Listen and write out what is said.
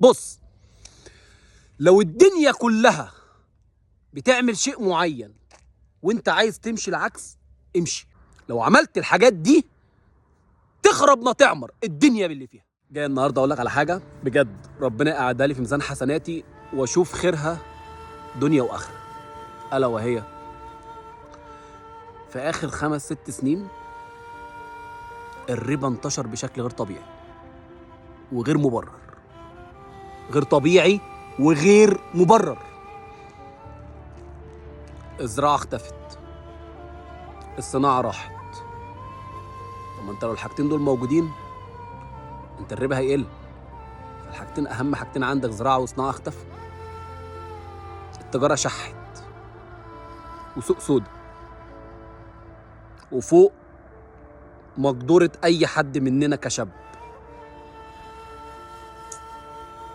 بص، لو الدنيا كلها بتعمل شيء معين وانت عايز تمشي العكس، امشي. لو عملت الحاجات دي تخرب ما تعمر الدنيا باللي فيها. جاي النهارده اقول لك على حاجه بجد ربنا يقعدها لي في ميزان حسناتي واشوف خيرها دنيا واخره، الا وهي في اخر 5-6 سنين الربا انتشر بشكل غير طبيعي وغير مبرر. غير طبيعي وغير مبرر. الزراعه اختفت، الصناعه راحت. طب ما انت لو الحاجتين دول موجودين انت الربا هيقل. فالحاجتين اهم حاجتين عندك زراعه وصناعه اختفوا. التجاره شحت وسوق سودا وفوق مقدورة اي حد مننا كشاب.